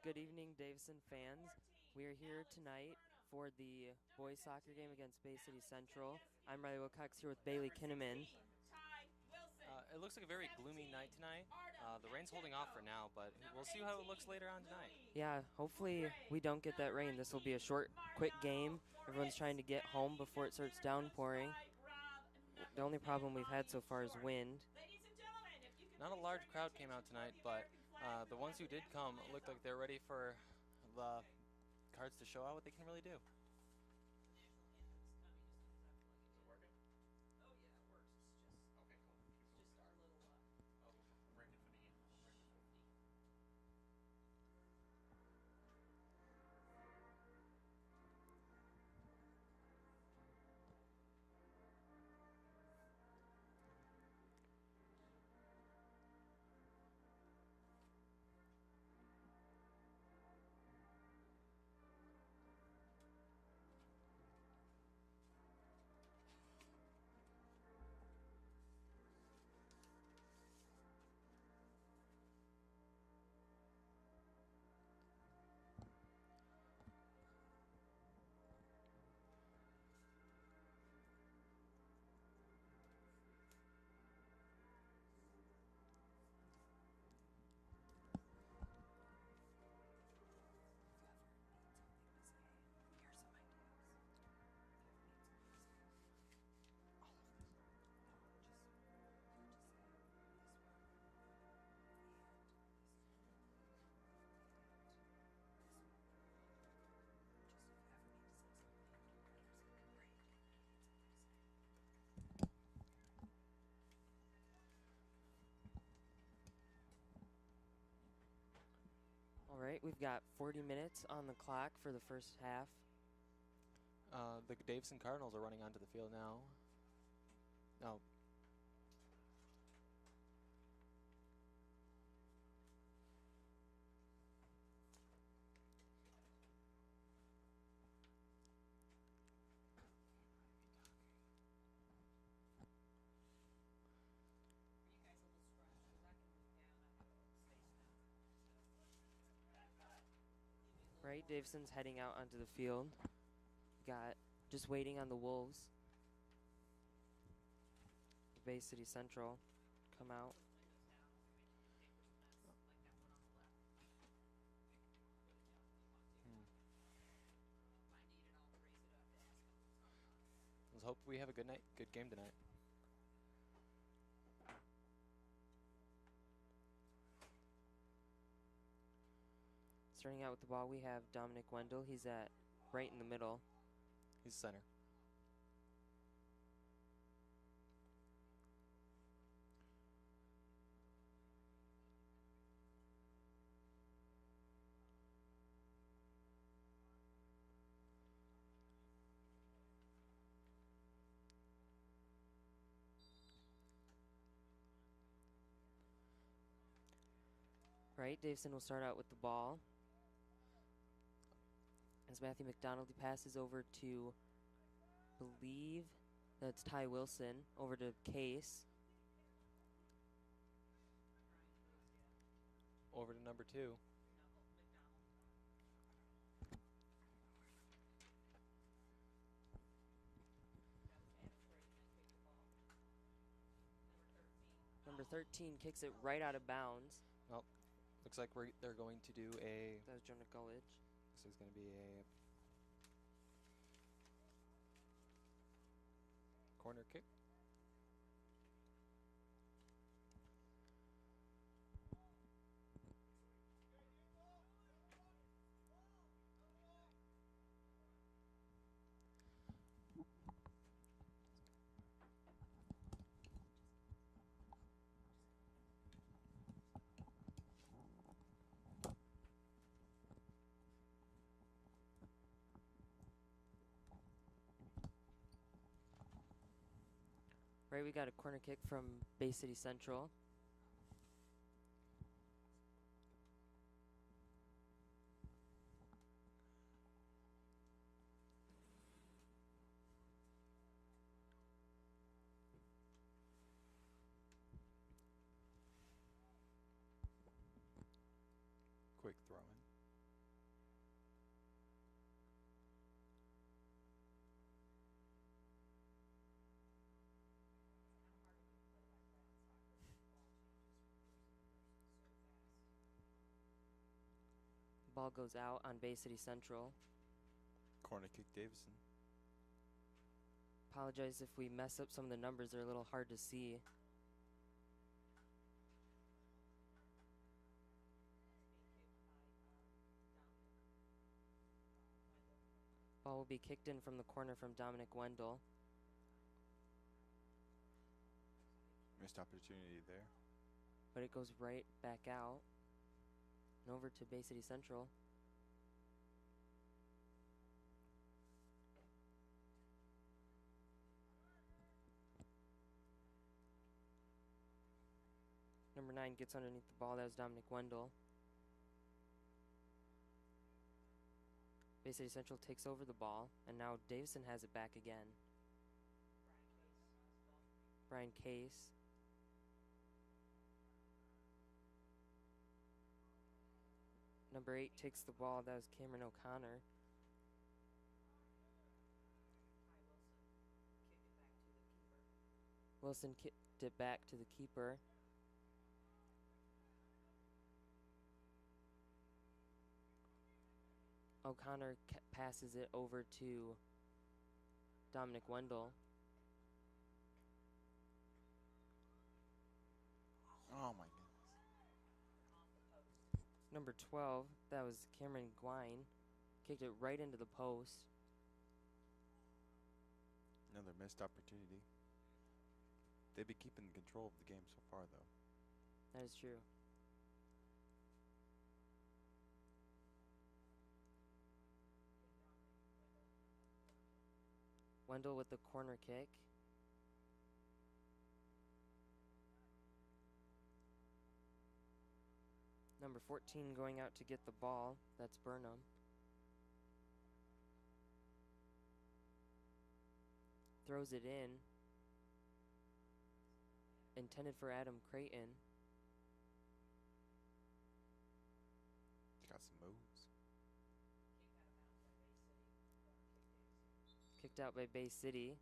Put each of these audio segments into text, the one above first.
Good evening, Davison fans. We are here tonight for the boys soccer game against Bay City Central. I'm Riley Wilcox here with Bailey Kinnaman. It looks like a very gloomy night tonight. The rain's holding off for now, but we'll see how it looks later on tonight. Yeah, hopefully we don't get that rain. This will be a short, quick game. Everyone's trying to get home before it starts downpouring. The only problem we've had so far is wind. Not a large crowd came out tonight, but the ones who did come looked like they're ready for the Cards to show out what they can really do. All right, we've got 40 minutes on the clock for the first half. The Davison Cardinals are running onto the field now. No. Right, Davison's heading out onto the field. Got just waiting on the Wolves. Bay City Central come out. Let's hope we have a good game tonight. Starting out with the ball, we have Dominic Wendell. He's at right in the middle. He's center. Right, Davison will start out with the ball. As Matthew McDonald, he passes over to, believe that's Ty Wilson, over to Case. Over to number 2. Number 13 kicks it right out of bounds. Well, looks like they're going to do a... That was Jonah Gullidge. This is going to be a corner kick. Right, we got a corner kick from Bay City Central. Quick throw in. Ball goes out on Bay City Central. Corner kick, Davison. Apologize if we mess up some of the numbers. They're a little hard to see. Ball will be kicked in from the corner from Dominic Wendell. Missed opportunity there. But it goes right back out and over to Bay City Central. Number 9 gets underneath the ball. That was Dominic Wendell. Bay City Central takes over the ball, and now Davison has it back again. Brian Case. Number 8 takes the ball. That was Cameron O'Connor. Wilson kicked it back to the keeper. O'Connor passes it over to Dominic Wendell. Oh my goodness. Number 12, that was Cameron Gwine. Kicked it right into the post. Another missed opportunity. They've been keeping control of the game so far, though. That is true. Wendell with the corner kick. Number 14 going out to get the ball. That's Burnham. Throws it in. Intended for Adam Creighton. Got some moves. Kicked out by Bay City.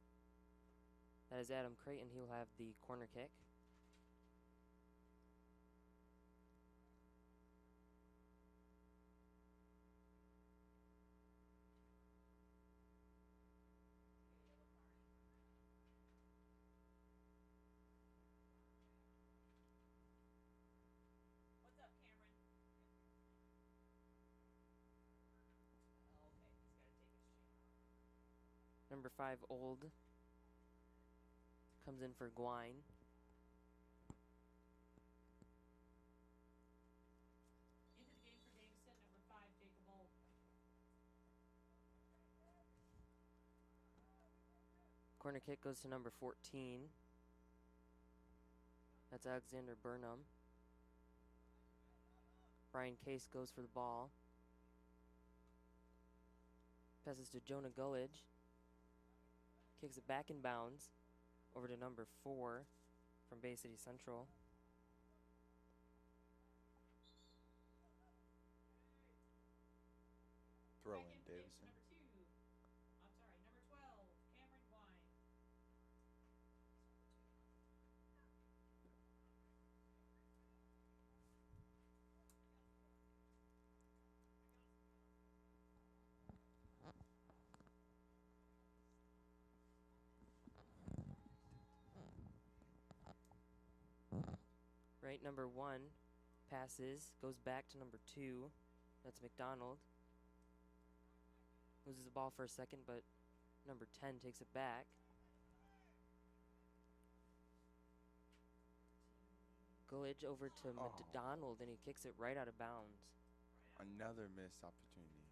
That is Adam Creighton. He will have the corner kick. Number 5, Old, comes in for Gwine. Into the game for Davison, number 5, Jacob Old. Corner kick goes to number 14. That's Alexander Burnham. Brian Case goes for the ball. Passes to Jonah Gullidge. Kicks it back in bounds over to number 4 from Bay City Central. Throw in, Back in Davison. Number 12, Cameron Gwine. Right, number 1 passes, goes back to number 2. That's McDonald. Loses the ball for a second, but number 10 takes it back. Gullidge over to McDonald, and he kicks it right out of bounds. Another missed opportunity.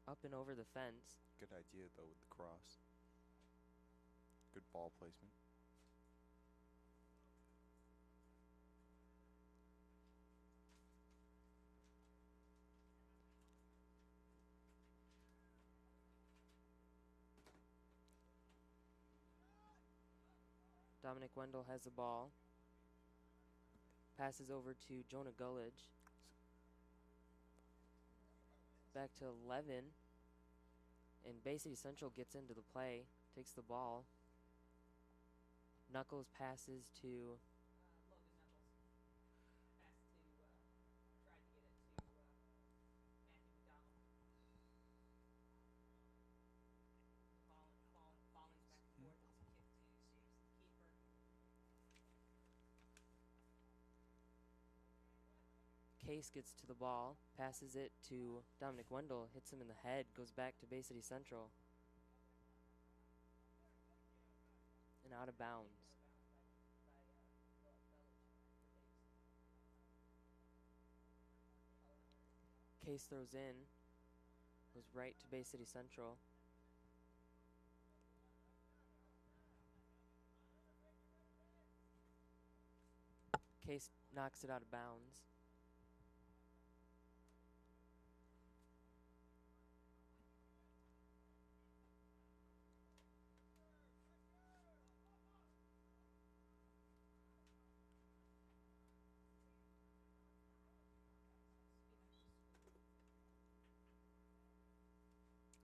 Up and over the fence. Good idea, though, with the cross. Good ball placement. Dominic Wendell has the ball. Passes over to Jonah Gullidge. Back to 11. And Bay City Central gets into the play. Takes the ball. Knuckles passes to Case gets to the ball, passes it to Dominic Wendell, hits him in the head, goes back to Bay City Central. And out of bounds. Case throws in, goes right to Bay City Central. Case knocks it out of bounds.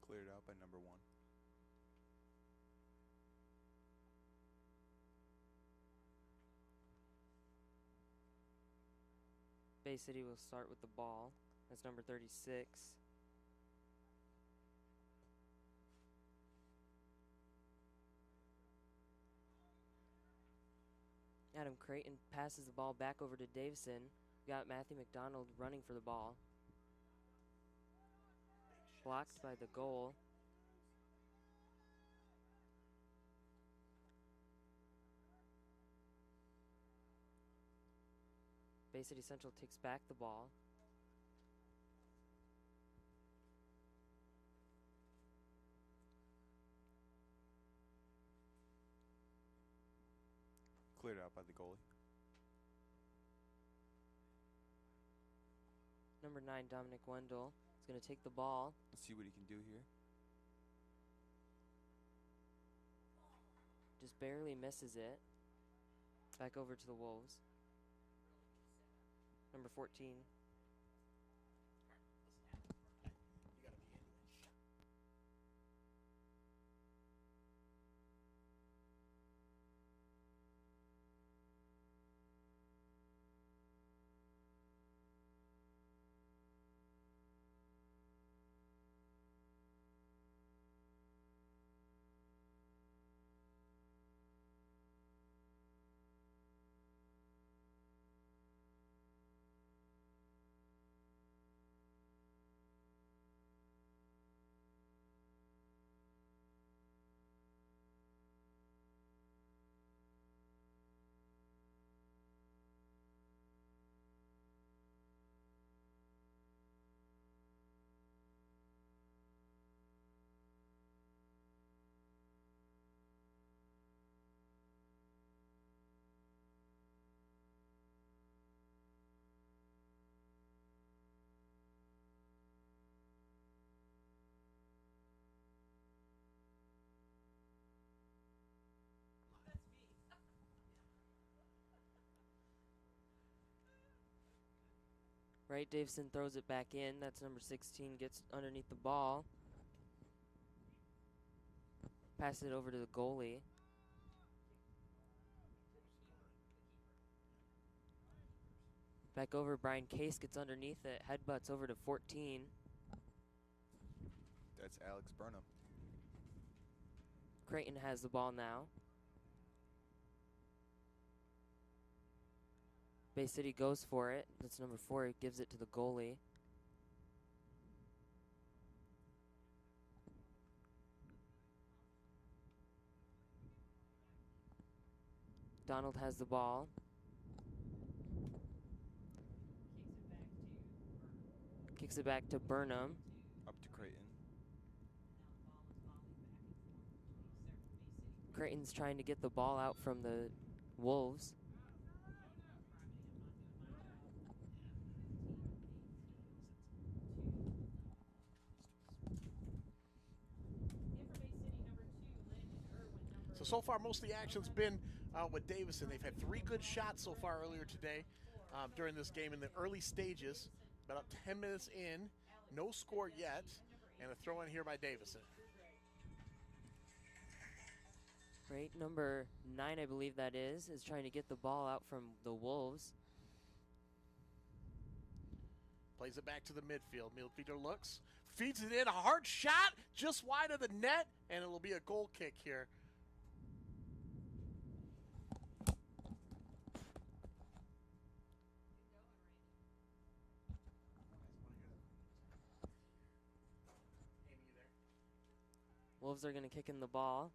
Cleared out by number 1. Bay City will start with the ball. That's number 36. Adam Creighton passes the ball back over to Davison. Got Matthew McDonald running for the ball. Blocked by the goal. Bay City Central takes back the ball. Cleared out by the goalie. Number 9, Dominic Wendell, is going to take the ball. Let's see what he can do here. Just barely misses it. Back over to the Wolves. Number 14. Right, Davison throws it back in. That's number 16, gets underneath the ball. Passes it over to the goalie. Back over, Brian Case gets underneath it. Headbutts over to 14. That's Alex Burnham. Creighton has the ball now. Bay City goes for it. That's number 4. He gives it to the goalie. Donald has the ball. Kicks it back to Burnham. Up to Creighton. Creighton's trying to get the ball out from the Wolves. So far, most of the action's been with Davison. They've had 3 good shots so far earlier today during this game in the early stages. About 10 minutes in, no score yet, and a throw in here by Davison. Right, number 9, I believe that is trying to get the ball out from the Wolves. Plays it back to the midfield. Midfielder looks, feeds it in, a hard shot, just wide of the net, and it will be a goal kick here. Wolves are going to kick in the ball.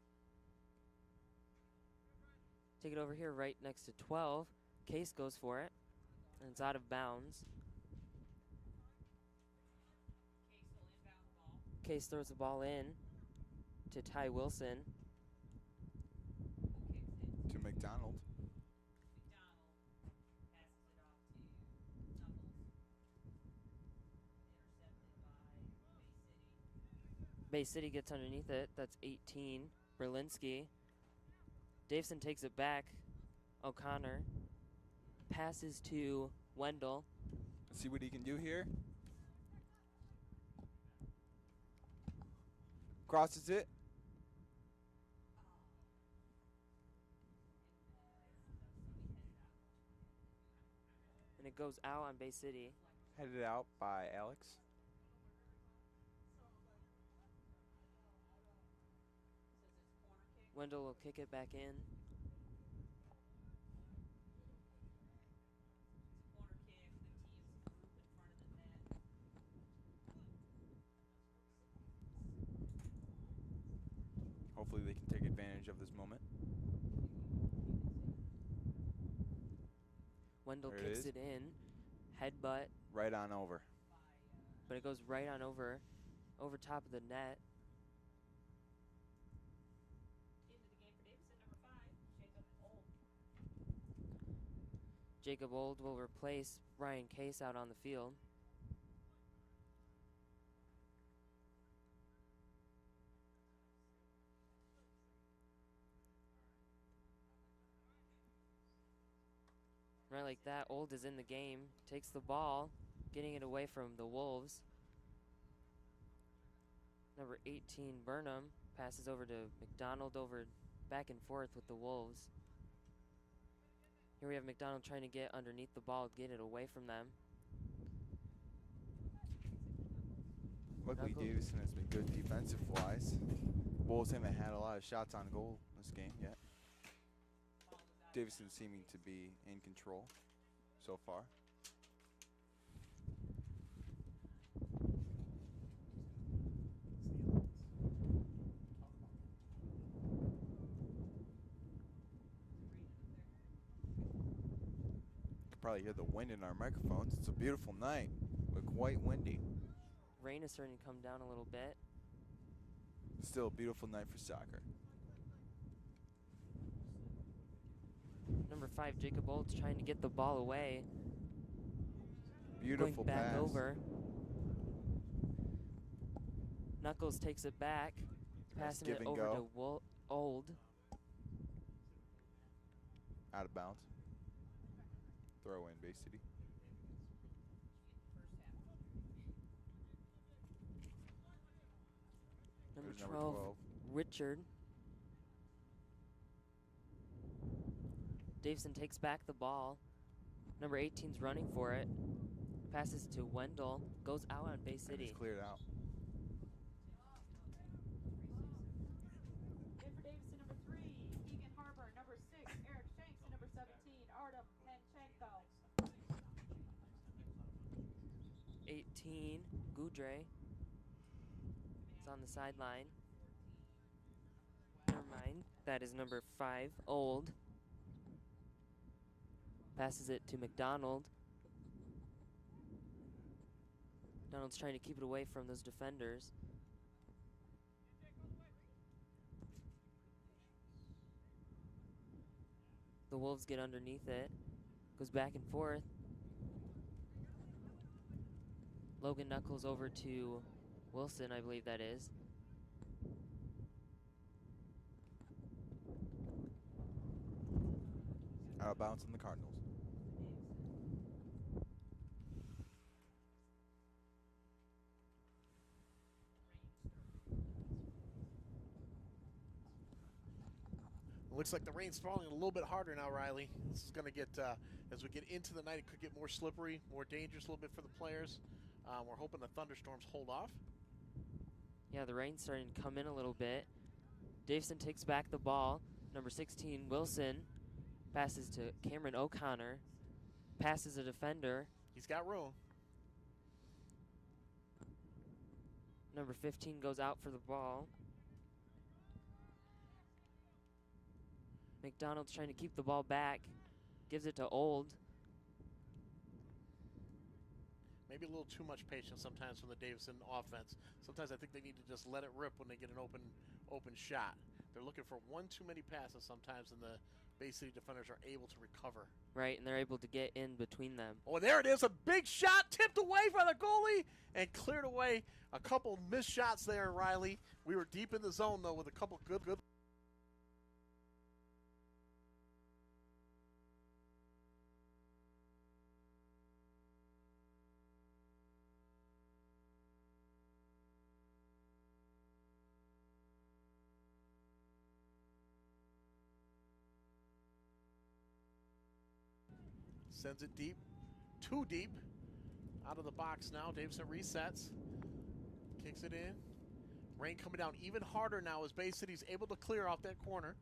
Take it over here right next to 12. Case goes for it, and it's out of bounds. Case throws the ball in to Ty Wilson. To McDonald. Bay City gets underneath it. That's 18. Berlinski. Davison takes it back. O'Connor passes to Wendell. Let's see what he can do here. Crosses it. And it goes out on Bay City. Headed out by Alex. Wendell will kick it back in. Hopefully they can take advantage of this moment. Wendell There it kicks is. it in. Headbutt, Right on over. but it goes right on over top of the net. Into the game for Davison, number 5, Jacob Old. Jacob Old will replace Ryan Case out on the field. Right like that, Old is in the game, takes the ball, getting it away from the Wolves. Number 18, Burnham, passes over to McDonald, over back and forth with the Wolves. Here we have McDonald trying to get underneath the ball, get it away from them. Luckily, Knuckles. Davison has been good defensive-wise. Wolves haven't had a lot of shots on goal this game yet. Davison seeming to be in control so far. You can probably hear the wind in our microphones. It's a beautiful night, but quite windy. Rain is starting to come down a little bit. Still a beautiful night for soccer. Number 5, Jacob Old's trying to get the ball away. Beautiful Going back pass. over. Knuckles takes it back, passing give it and over go. to Old. Out of bounds. Throw in Bay City. Number There's 12, number 12. Richard. Davison takes back the ball. Number 18's running for it. Passes to Wendell. Goes out on Bay And City. it's cleared out. In for Davison, number 3, Keegan Harper, number 6, Eric Shanks, and number 17, Artem Panchenko. 18, Goudre. It's on the sideline. Never mind. That is number 5, Old. Passes it to McDonald. McDonald's trying to keep it away from those defenders. The Wolves get underneath it. Goes back and forth. Logan Knuckles over to Wilson, I believe that is. Out of bounds on the Cardinals. Looks like the rain's falling a little bit harder now, Riley. This is going to get, as we get into the night, it could get more slippery, more dangerous a little bit for the players. We're hoping the thunderstorms hold off. Yeah, the rain's starting to come in a little bit. Davison takes back the ball. Number 16, Wilson, passes to Cameron O'Connor. Passes a defender. He's got room. Number 15 goes out for the ball. McDonald's trying to keep the ball back. Gives it to Old. Maybe a little too much patience sometimes from the Davison offense. Sometimes I think they need to just let it rip when they get an open shot. They're looking for one too many passes sometimes, and the Bay City defenders are able to recover. Right, and they're able to get in between them. Oh, there it is. A big shot tipped away by the goalie and cleared away. A couple missed shots there, Riley. We were deep in the zone, though, with a couple good. Sends it deep, too deep. Out of the box now. Davison resets. Kicks it in. Rain coming down even harder now as Bay City's able to clear off that corner.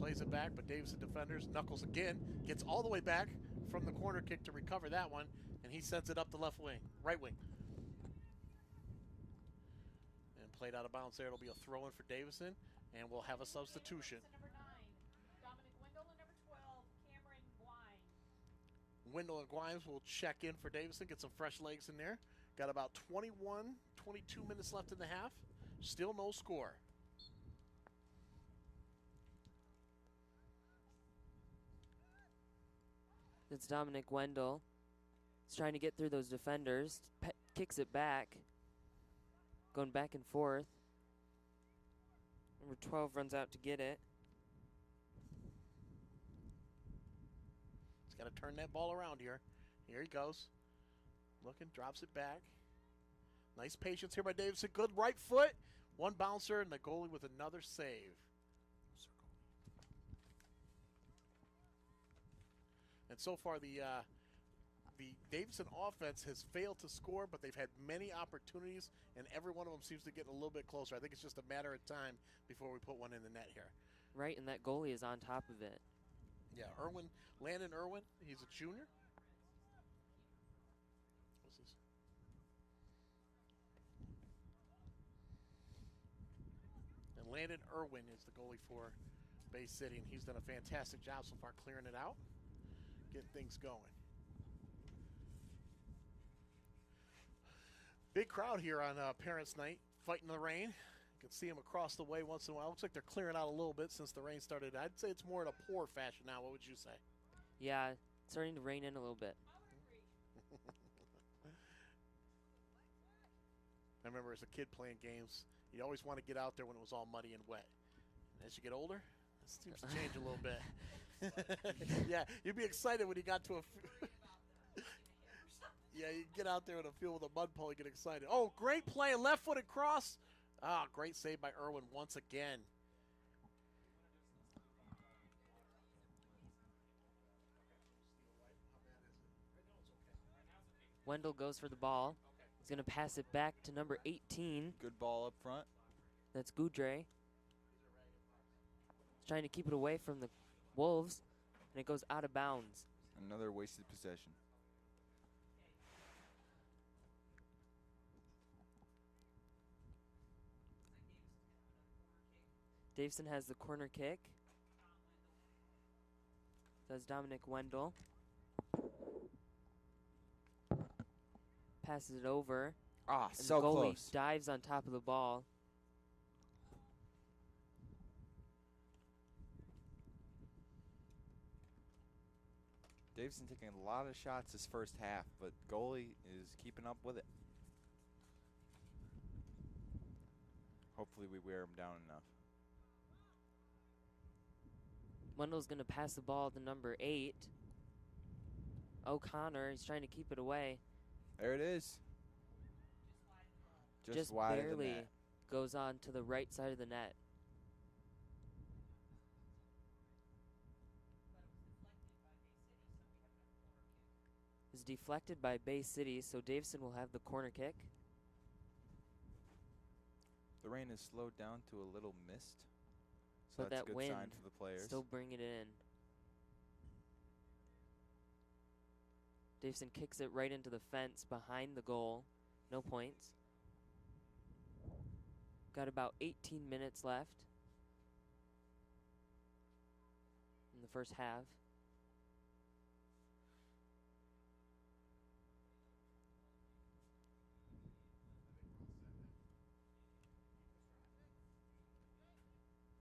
Plays it back, but Davison defenders knuckles again. Gets all the way back from the corner kick to recover that one, and he sends it up the right wing. And played out of bounds there. It'll be a throw-in for Davison, and we'll have a substitution. Wendell and Grimes will check in for Davison, get some fresh legs in there. Got about 21, 22 minutes left in the half. Still no score. It's Dominic Wendell. He's trying to get through those defenders. Kicks it back. Going back and forth. Number 12 runs out to get it. Got to turn that ball around here. Here he goes. Looking, drops it back. Nice patience here by Davison. Good right foot. One bouncer, and the goalie with another save. And so far, the Davison offense has failed to score, but they've had many opportunities, and every one of them seems to get a little bit closer. I think it's just a matter of time before we put one in the net here. Right, and that goalie is on top of it. Yeah, Landon Irwin, he's a junior. What's this? And Landon Irwin is the goalie for Bay City, and he's done a fantastic job so far clearing it out, getting things going. Big crowd here on Parents' Night, fighting the rain. You can see them across the way once in a while. Looks like they're clearing out a little bit since the rain started. I'd say it's more in a poor fashion now. What would you say? Yeah, it's starting to rain in a little bit. I remember as a kid playing games, you always want to get out there when it was all muddy and wet. And as you get older, it seems to change a little bit. Yeah, you'd be excited when you got to a... Yeah, you get out there in a field with a mud puddle, you get excited. Oh, great play, left-footed cross. Ah, great save by Irwin once again. Wendell goes for the ball. He's going to pass it back to number 18. Good ball up front. That's Goudre. He's trying to keep it away from the Wolves, and it goes out of bounds. Another wasted possession. Davison has the corner kick. That's Dominic Wendell. Passes it over. Ah, And so the goalie close. dives on top of the ball. Davison taking a lot of shots this first half, but goalie is keeping up with it. Hopefully we wear him down enough. Wendell's going to pass the ball to number 8. O'Connor, he's trying to keep it away. There it is. Just wide of the barely net. goes on to the right side of the net. Is deflected by Bay City, so Davison will have the corner kick. The rain has slowed down to a little mist, so But that's a that good wind sign for the players. Still bringing it in. Davison kicks it right into the fence behind the goal. No points. Got about 18 minutes left in the first half.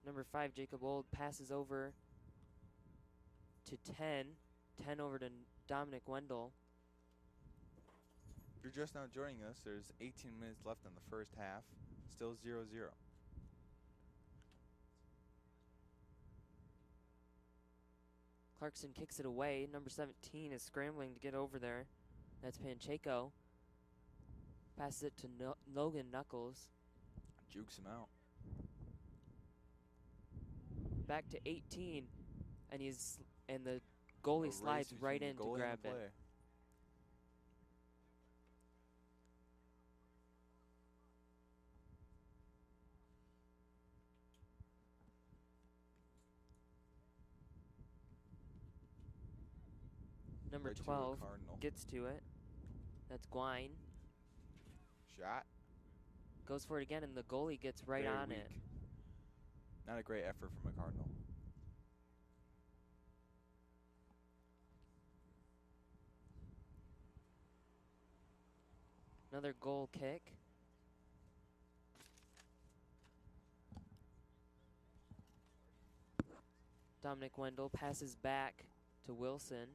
Number 5, Jacob Old, passes over to 10. 10 over to Dominic Wendell. If you're just now joining us, there's 18 minutes left in the first half. Still 0-0. Clarkson kicks it away. Number 17 is scrambling to get over there. That's Pacheco. Passes it to Logan Knuckles. Jukes him out. Back to 18, and the goalie slides right in to grab it. Number 12 gets to it. That's Gwine. Shot. Goes for it again, and the goalie gets right Very on weak. it. Not a great effort from a Cardinal. Another goal kick. Dominic Wendell passes back to Wilson.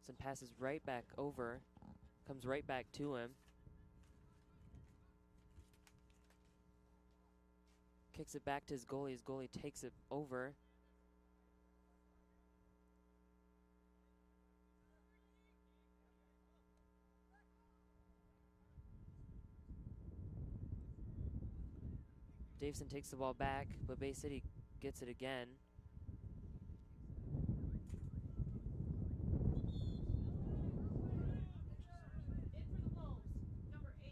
Wilson passes right back over. Comes right back to him. Kicks it back to his goalie. His goalie takes it over. Davison takes the ball back, but Bay City gets it again. In for the Wolves, number 8,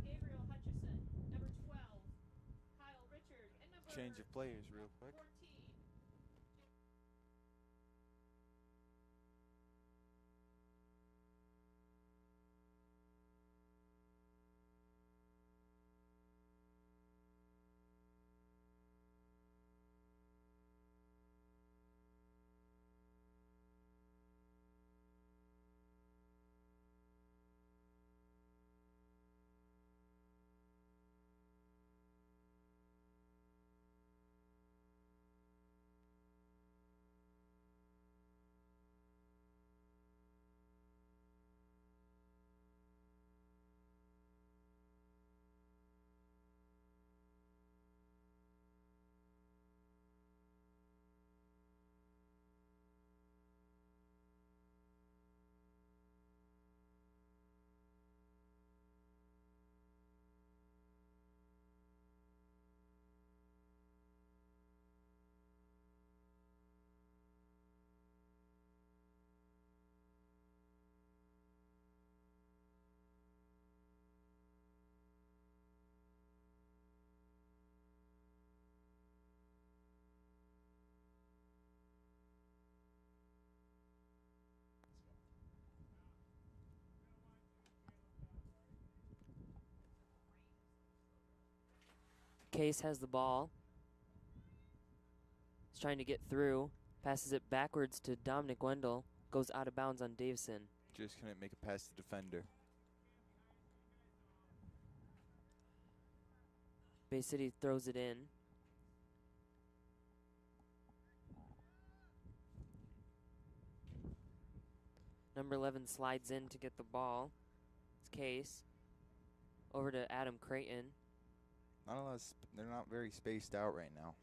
Gabriel Hutchison. Number 12, Kyle Richard. And number Change of players real quick. 14. Case has the ball. He's trying to get through. Passes it backwards to Dominic Wendell. Goes out of bounds on Davison. Just couldn't make it past the defender. Bay City throws it in. Number 11 slides in to get the ball. It's Case. Over to Adam Creighton. Not a lot. They're not very spaced out right now.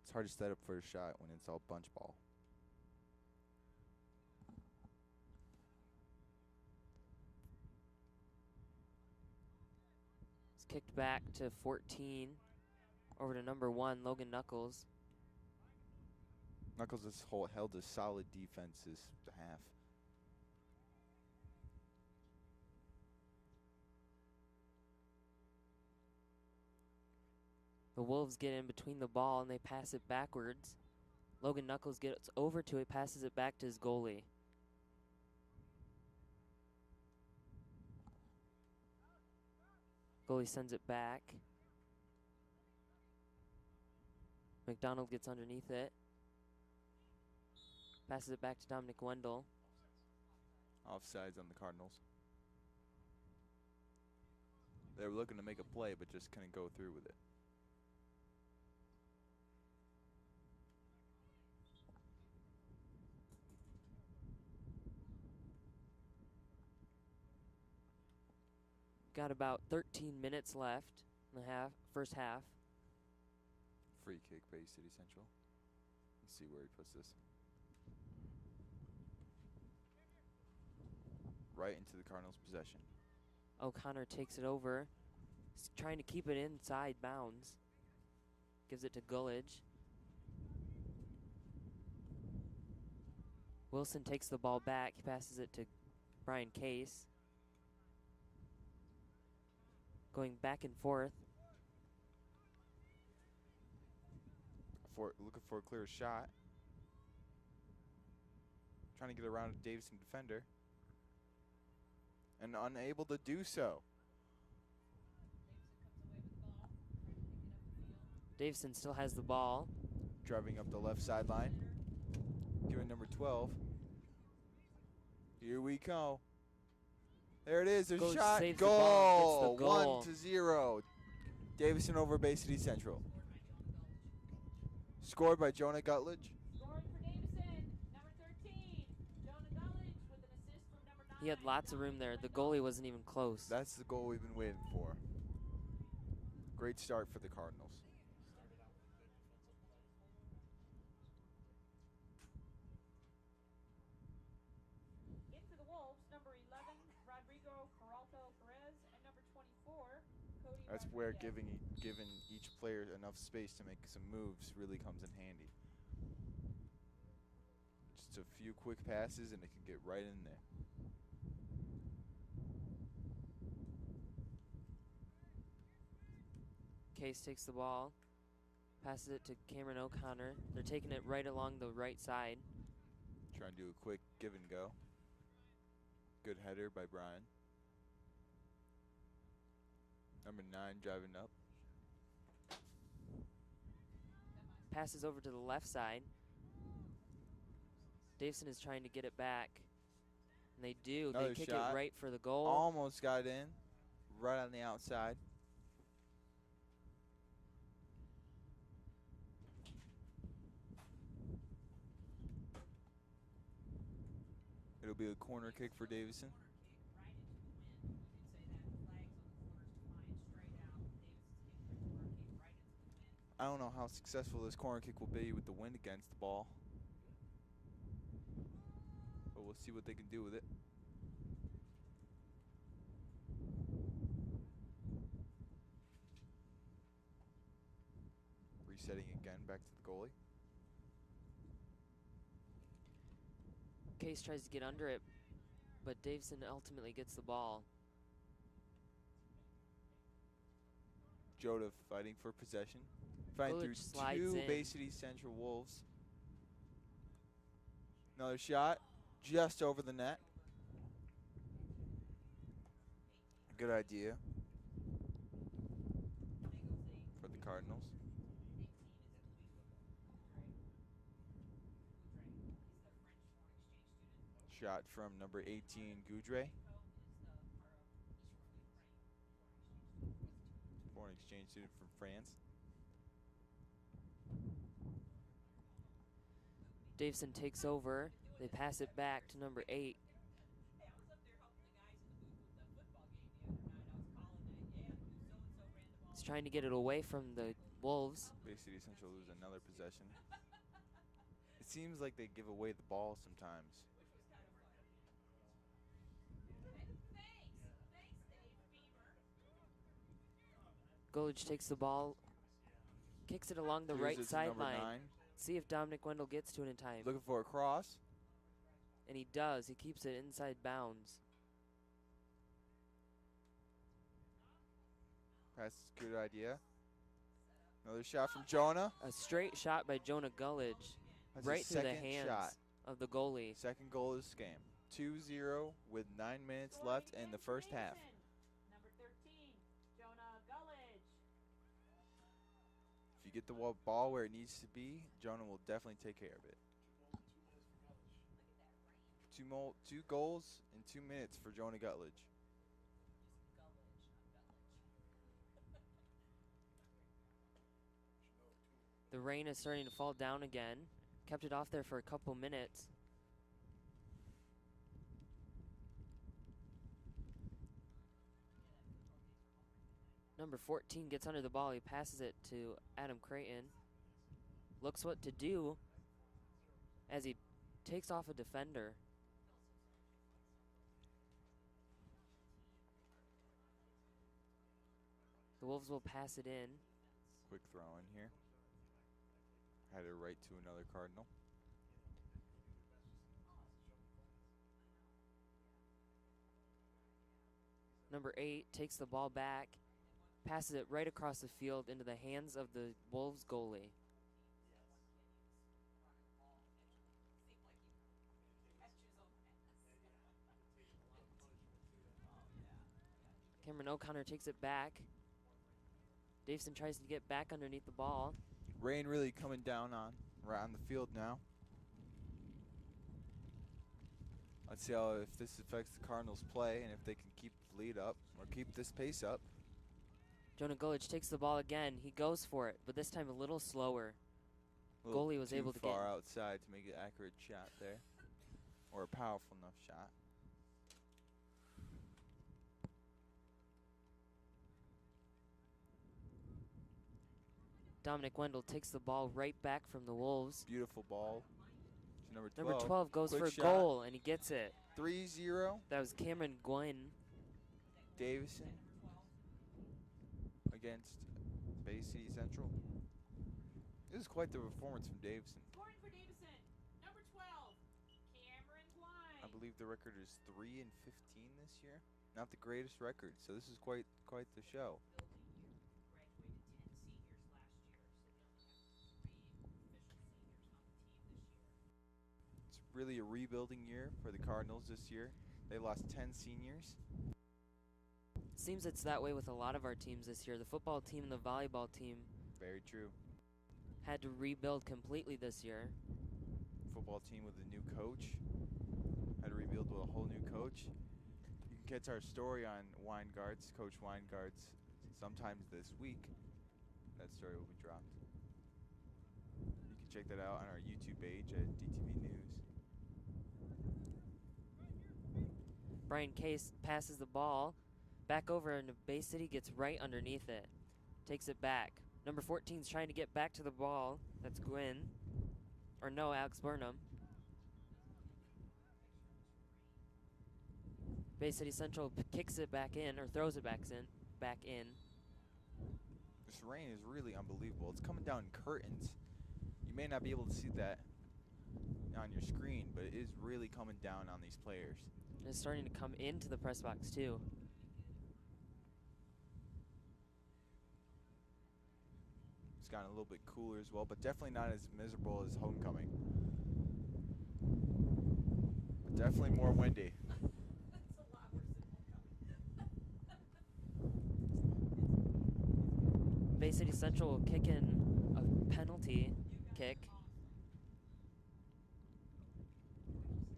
It's hard to set up for a shot when it's all bunch ball. It's kicked back to 14. Over to number 1, Logan Knuckles. Knuckles has held a solid defense this half. The Wolves get in between the ball and they pass it backwards. Logan Knuckles gets over to it, passes it back to his goalie. Goalie sends it back. McDonald gets underneath it. Passes it back to Dominic Wendell. Offsides on the Cardinals. They were looking to make a play, but just couldn't go through with it. Got about 13 minutes left in the first half. Free kick, Bay City Central. Let's see where he puts this. Right into the Cardinals' possession. O'Connor takes it over. He's trying to keep it inside bounds. Gives it to Gullidge. Wilson takes the ball back. He passes it to Brian Case. Going back and forth. Looking for a clear shot. Trying to get around a Davison defender. And unable to do so. Davison still has the ball. Driving up the left sideline. Giving number 12. Here we go. There it is. A Goes, shot. saves the ball, Goal. gets the goal. 1-0. Davison over Bay City Central. Scored by Jonah Gutledge. Scoring for Davison, number 13, Jonah Gulledge with an assist from number 9. He had lots of room there. The goalie wasn't even close. That's the goal we've been waiting for. Great start for the Cardinals. In for the Wolves, number 11, Rodrigo Peralta Perez, and number 24, Cody That's where Rodriguez. giving each player enough space to make some moves really comes in handy. Just a few quick passes and it can get right in there. Case takes the ball. Passes it to Cameron O'Connor. They're taking it right along the right side. Trying to do a quick give and go. Good header by Brian. Number 9 driving up. Passes over to the left side. Davison is trying to get it back. And they do. Another they kick shot. it right for the goal. Almost got in. Right on the outside. It'll be a corner kick for Davison. I don't know how successful this corner kick will be with the wind against the ball. But we'll see what they can do with it. Resetting again back to the goalie. Case tries to get under it, but Davison ultimately gets the ball. Jota fighting for possession. Fighting Gulledge through slides two in. Bay City Central Wolves. Another shot just over the net. Good idea for the Cardinals. Shot from number 18, Goudre. Foreign exchange student from France. Davison takes over. They pass it back to number 8. He's trying to get it away from the Wolves. Bay City Central lose another possession. It seems like they give away the ball sometimes. Gulledge takes the ball, kicks it along the Clears right it to number sideline. 9. See if Dominic Wendell gets to it in time. Looking for a cross. And he does. He keeps it inside bounds. That's a good idea. Another shot from Jonah. A straight shot by Jonah Gulledge. That's Right his through the second hands shot. of the goalie. Second goal of this game. 2-0 with 9 minutes left in the first half. Number 13, Jonah you get the ball where it needs to be, Jonah will definitely take care of it. 2 goals in 2 minutes for Jonah Gutledge. The rain is starting to fall down again. Kept it off there for a couple minutes. Number 14 gets under the ball. He passes it to Adam Creighton. Looks what to do as he takes off a defender. The Wolves will pass it in. Quick throw in here. Had it right to another Cardinal. Number 8 takes the ball back, passes it right across the field into the hands of the Wolves goalie. Cameron O'Connor takes it back. Davison tries to get back underneath the ball. Rain really coming down right on the field now. Let's see if this affects the Cardinals' play and if they can keep the lead up or keep this pace up. Jonah Gullich takes the ball again. He goes for it, but this time a little slower. A little Goalie was able to too get far outside to make an accurate shot there, or a powerful enough shot. Dominic Wendell takes the ball right back from the Wolves. Beautiful ball. To number 12. Number 12 goes Quick for a shot. goal, and he gets it. 3-0. That was Cameron Gwynn. Davison against Bay City Central. This is quite the performance from Davison. Scoring for Davison, number 12, Cameron Gwynn. I believe the record is 3-15 this year. Not the greatest record, so this is quite the show. It's really a rebuilding year for the Cardinals this year. They lost 10 seniors. Seems it's that way with a lot of our teams this year. The football team and the volleyball team Very true. had to rebuild completely this year. Football team with a new coach. Had to rebuild with a whole new coach. You can catch our story on Weingart's, Coach Weingart's, sometimes this week. That story will be dropped. You can check that out on our YouTube page at DTV News. Brian Case passes the ball back over, and Bay City gets right underneath it. Takes it back. Number 14 is trying to get back to the ball. That's Gwynn. Or no, Alex Burnham. Bay City Central kicks it back in, or throws it back in. This rain is really unbelievable. It's coming down in curtains. You may not be able to see that on your screen, but it is really coming down on these players. It's starting to come into the press box too. It's gotten a little bit cooler as well, but definitely not as miserable as homecoming. But definitely more windy. That's a lot worse than homecoming. Bay City Central will kick in a penalty kick.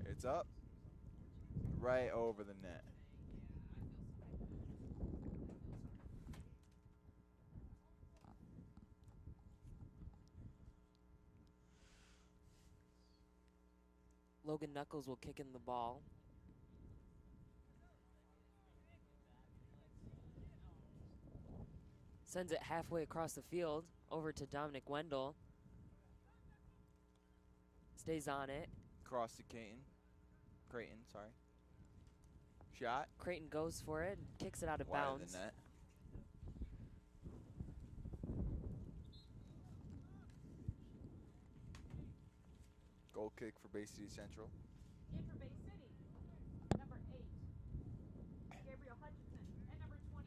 It's up. Right over the net. Logan Knuckles will kick in the ball. Sends it halfway across the field over to Dominic Wendell. Stays on it. Cross to Creighton, sorry. Shot. Creighton goes for it and kicks it out of Wide of bounds. the net. Goal kick for Bay City Central. In for Bay City, number 8, Gabriel Hutchinson, and number 22,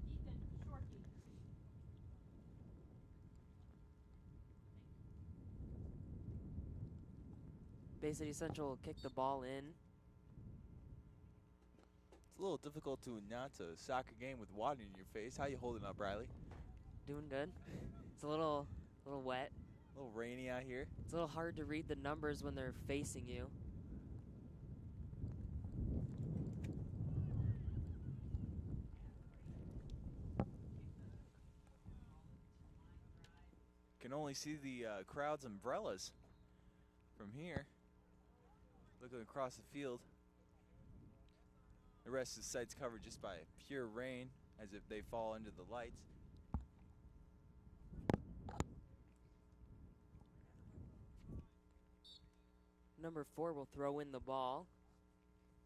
Ethan Shorkey. Bay City Central will kick the ball in. It's a little difficult to announce a soccer game with water in your face. How you holding up, Riley? Doing good. It's a little wet. A little rainy out here. It's a little hard to read the numbers when they're facing you. Can only see the crowd's umbrellas from here. Looking across the field. The rest of the site's covered just by pure rain, as if they fall under the lights. Number 4 will throw in the ball.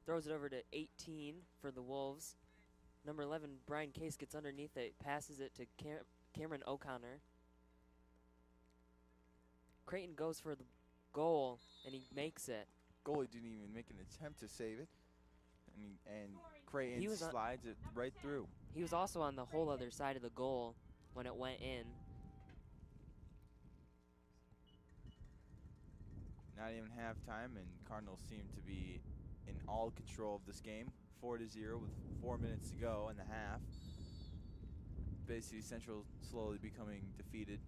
Throws it over to 18 for the Wolves. Number 11, Brian Case, gets underneath it, passes it to Cameron O'Connor. Creighton goes for the goal, and he makes it. Goalie didn't even make an attempt to save it. And Creighton He was on- slides it right through. He was also on the whole other side of the goal when it went in. Not even halftime, and Cardinals seem to be in all control of this game. 4-0 with 4 minutes to go in the half. Bay City Central slowly becoming defeated.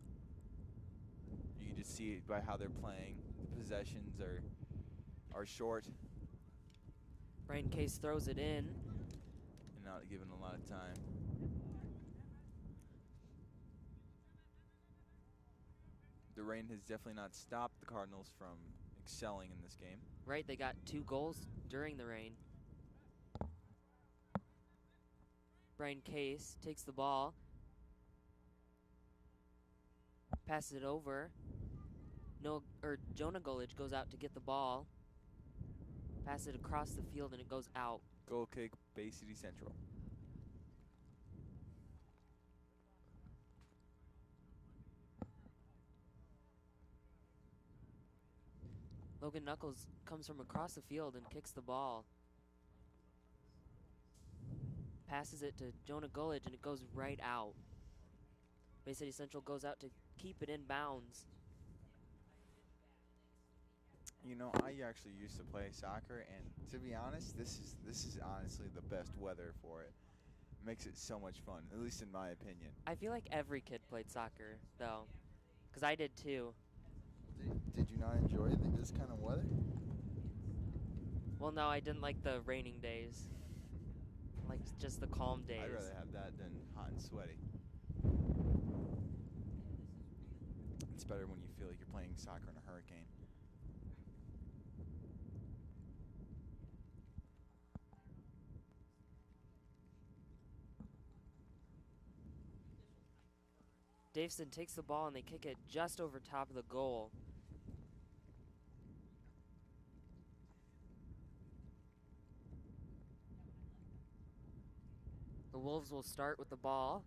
You can just see it by how they're playing. The possessions are short Brian Case throws it in. and not given a lot of time. The rain has definitely not stopped the Cardinals from excelling in this game. Right, they got 2 goals during the rain. Brian Case takes the ball, passes it over. Jonah Gulich goes out to get the ball, passes it across the field, and it goes out. Goal kick, Bay City Central. Logan Knuckles comes from across the field and kicks the ball. Passes it to Jonah Gulich, and it goes right out. Bay City Central goes out to keep it in bounds. You know, I actually used to play soccer, and to be honest, this is honestly the best weather for it. Makes it so much fun, at least in my opinion. I feel like every kid played soccer, though, because I did too. Did you not enjoy this kind of weather? Well, no, I didn't like the raining days. Like just the calm days. I'd rather have that than hot and sweaty. It's better when you feel like you're playing soccer in a hurricane. Davison takes the ball and they kick it just over top of the goal. The Wolves will start with the ball.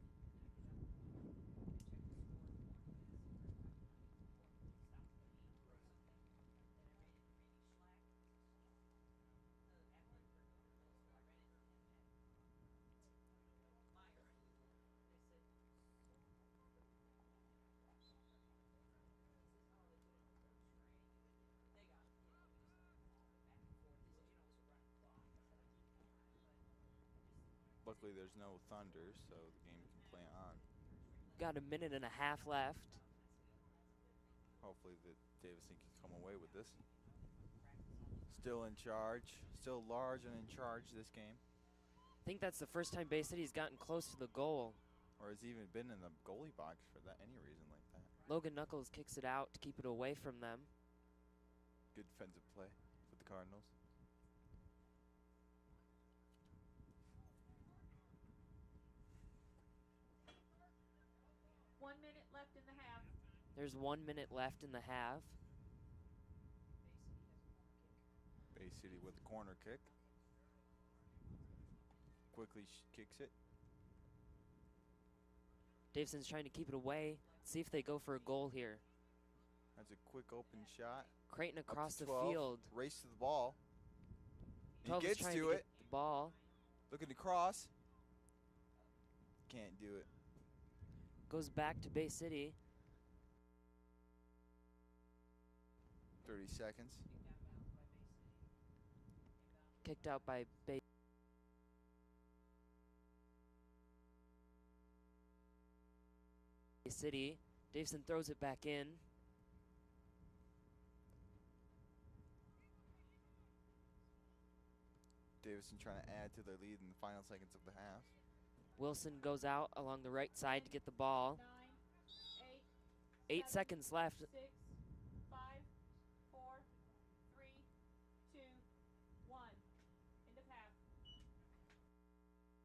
Luckily, there's no thunder, so the game can play on. Got a minute and a half left. Hopefully, Davison can come away with this. Still in charge, still large and in charge this game. I think that's the first time Bay City's gotten close to the goal. Or has even been in the goalie box for any reason like that. Logan Knuckles kicks it out to keep it away from them. Good defensive play with the Cardinals. There's 1 minute left in the half. Bay City with the corner kick. Quickly kicks it. Davison's trying to keep it away. See if they go for a goal here. That's a quick open shot. Creighton Up across to the 12. field. Race to the ball. He 12 is gets trying to get it. the ball. Looking to cross. Can't do it. Goes back to Bay City. 30 seconds. Kicked out by Bay City. Davison throws it back in. Davison trying to add to their lead in the final seconds of the half. Wilson goes out along the right side to get the ball. 8 seconds left. 6, 5, 4, 3, 2, 1. End of half. Ladies and gentlemen,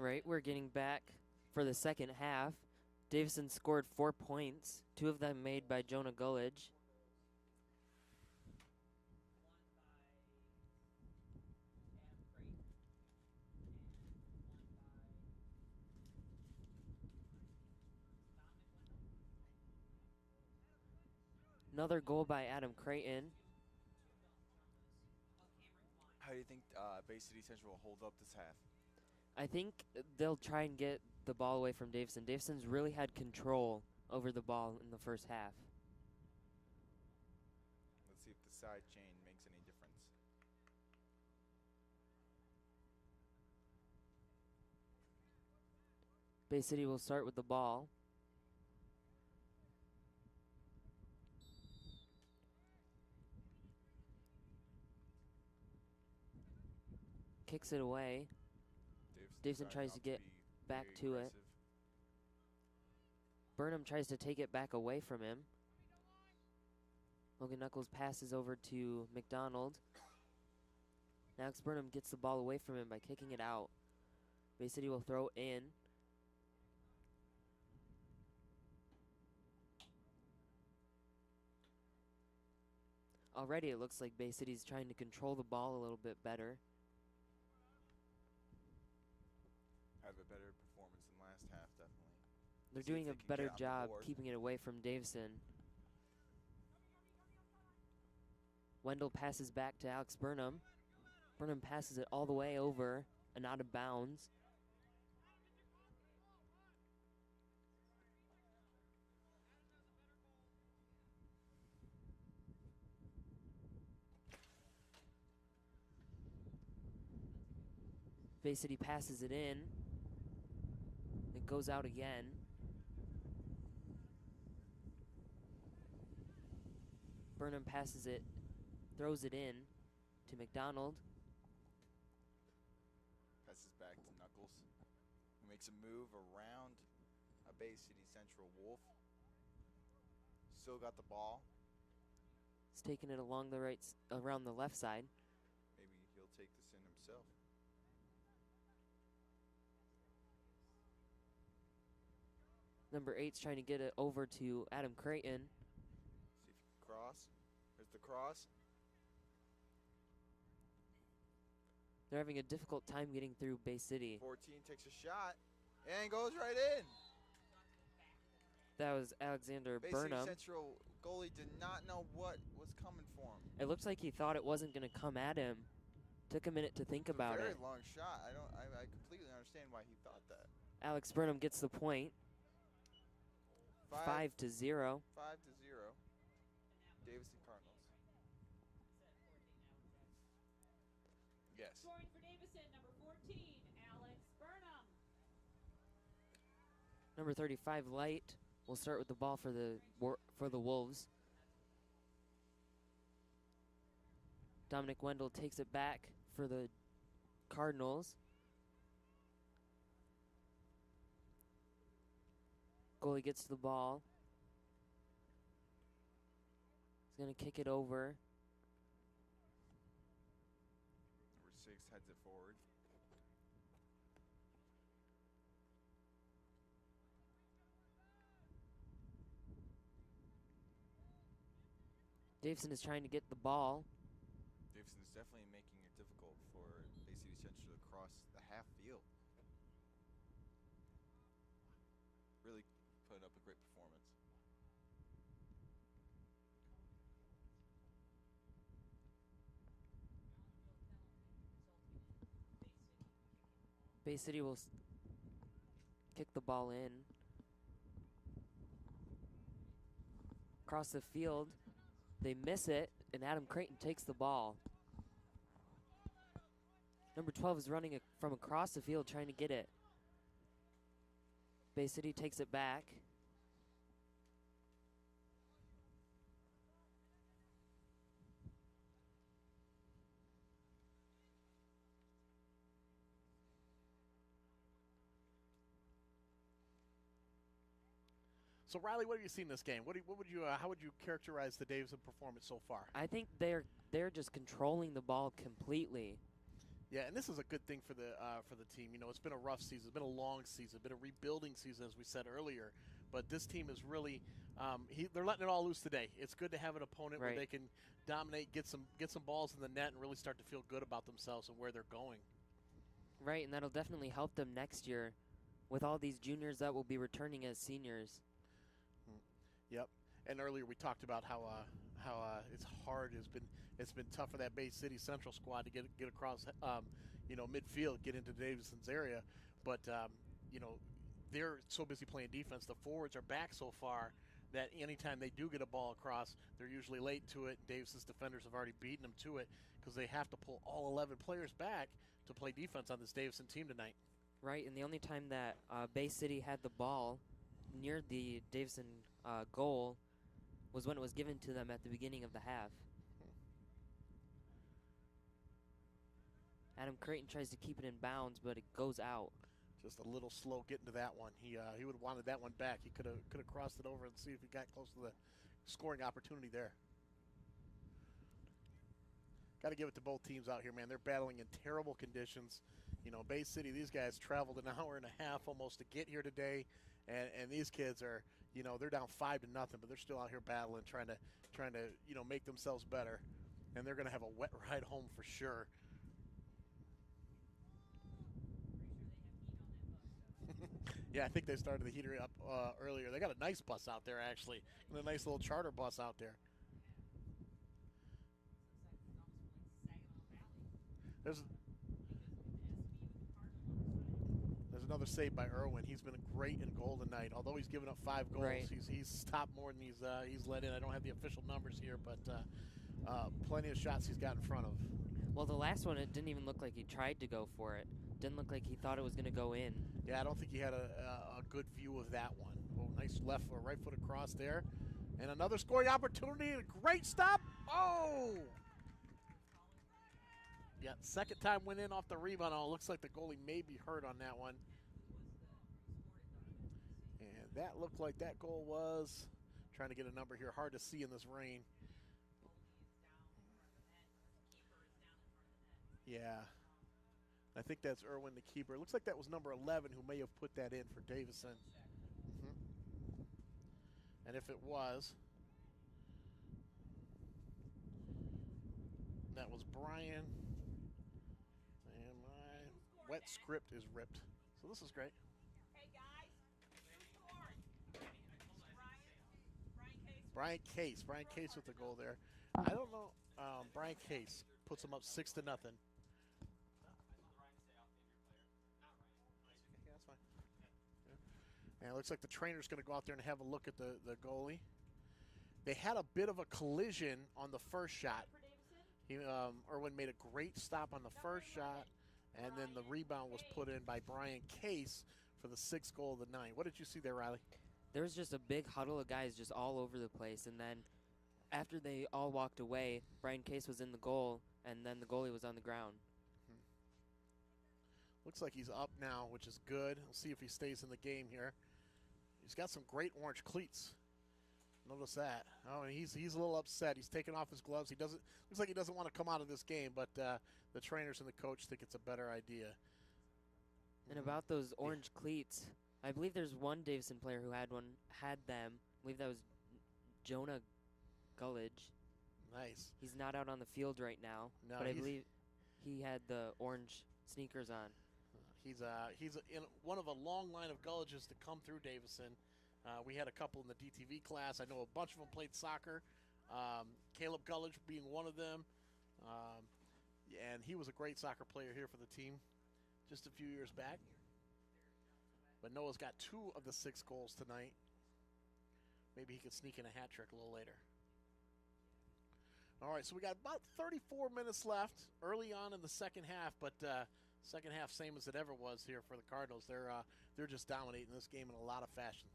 Right, we're getting back for the second half. Davison scored 4 points, 2 of them made by Jonah Gullidge. Another goal by Adam Creighton. How do you think Bay City Central will hold up this half? I think they'll try and get the ball away from Davison. Davison's really had control over the ball in the first half. Let's see if the side chain makes any difference. Bay City will start with the ball. Kicks it away. Davison decided tries not to get be back very to it. aggressive. Burnham tries to take it back away from him. Logan Knuckles passes over to McDonald. Alex Burnham gets the ball away from him by kicking it out. Bay City will throw in. Already it looks like Bay City's trying to control the ball a little bit better. Have a better performance than last half, definitely. They're See if doing they a can better get on the job board. keeping it away from Davison. Wendell passes back to Alex Burnham. Burnham passes it all the way over and out of bounds. Bay City passes it in. It goes out again. Burnham passes it, throws it in to McDonald. Passes back to Knuckles, who makes a move around a Bay City Central Wolf. Still got the ball. He's taking it along the around the left side. Maybe he'll take this in himself. Number 8's trying to get it over to Adam Creighton. See if he can cross. There's the cross. They're having a difficult time getting through Bay City. 14 takes a shot and goes right in. That was Alexander Bay Burnham. City Central goalie did not know what was coming for him. It looks like he thought it wasn't going to come at him. Took a minute to think It's about a very it. long shot. I completely understand why he thought that. Alex Burnham gets the point. 5-0. 5-0. Davison Cardinals. Yes. Scoring for Davison, number 14, Alex Burnham. Number 35, Light, will start with the ball for the Wolves. Dominic Wendell takes it back for the Cardinals. Goalie gets the ball. He's going to kick it over. Number 6 heads it forward. Davison is trying to get the ball. Davison is definitely making it difficult for Bay City Central to cross the half field. Really put up a great performance. Bay City will kick the ball in. Across the field, they miss it, and Adam Creighton takes the ball. Number 12 is running from across the field trying to get it. Bay City takes it back. So Riley, what have you seen this game? How would you characterize the Davison performance so far? I think they're just controlling the ball completely. Yeah, and this is a good thing for the team. You know, it's been a rough season. It's been a long season. It's been a rebuilding season, as we said earlier. But this team is really they're letting it all loose today. It's good to have an opponent where Right. they can dominate, get some balls in the net, and really start to feel good about themselves and where they're going. Right, and that'll definitely help them next year with all these juniors that will be returning as seniors. Yep. And earlier we talked about how it's hard. It's been tough for that Bay City Central squad to get across midfield, get into Davison's area, but they're so busy playing defense. The forwards are back so far that anytime they do get a ball across, they're usually late to it. Davison's defenders have already beaten them to it because they have to pull all 11 players back to play defense on this Davison team tonight. Right, and the only time that Bay City had the ball near the Davison goal was when it was given to them at the beginning of the half. Adam Creighton tries to keep it in bounds, but it goes out. Just a little slow getting to that one. He would have wanted that one back. He could have crossed it over and see if he got close to the scoring opportunity there. Got to give it to both teams out here, man. They're battling in terrible conditions. You know, Bay City, these guys traveled an hour and a half almost to get here today, and these kids are, they're down 5-0, but they're still out here battling, trying to make themselves better, and they're going to have a wet ride home for sure. Yeah, I think they started the heater up earlier. They got a nice bus out there, actually, and a nice little charter bus out there. There's another save by Irwin. He's been great in goal tonight. Although he's given up 5 goals, Right. he's stopped more than he's let in. I don't have the official numbers here, but plenty of shots he's got in front of. Well, the last one, it didn't even look like he tried to go for it. Didn't look like he thought it was going to go in. Yeah, I don't think he had a good view of that one. Oh, nice left or right foot across there. And another scoring opportunity. A great stop. Oh! Yeah, second time went in off the rebound. Oh, looks like the goalie may be hurt on that one. And that looked like that goal was, trying to get a number here, hard to see in this rain. Yeah. I think that's Irwin, the keeper. It looks like that was number 11 who may have put that in for Davison. And if it was, that was Brian. And my wet script is ripped. So this is great. Hey guys, who scored? Brian Case. Brian Case with the goal there. I don't know. Brian Case puts them up 6-0. Yeah, that's fine. Yeah. And it looks like the trainer's going to go out there and have a look at the goalie. They had a bit of a collision on the first shot. Irwin made a great stop on the first shot, and then the rebound was put in by Brian Case for the 6th goal of the night. What did you see there, Riley? There was just a big huddle of guys just all over the place, and then after they all walked away, Brian Case was in the goal, and then the goalie was on the ground. Looks like he's up now, which is good. We'll see if he stays in the game here. He's got some great orange cleats. Notice that. Oh, and he's a little upset. He's taking off his gloves. Looks like he doesn't want to come out of this game, but the trainers and the coach think it's a better idea. And about those orange cleats, I believe there's one Davison player who had them. I believe that was Jonah Gullidge. Nice. He's not out on the field right now, No, but I believe he had the orange sneakers on. He's in one of a long line of Gullidges to come through Davison. We had a couple in the DTV class. I know a bunch of them played soccer. Caleb Gullidge being one of them. And he was a great soccer player here for the team just a few years back. But Noah's got 2 of the 6 goals tonight. Maybe he could sneak in a hat trick a little later. All right, so we got about 34 minutes left early on in the second half, but second half same as it ever was here for the Cardinals. They're just dominating this game in a lot of fashion.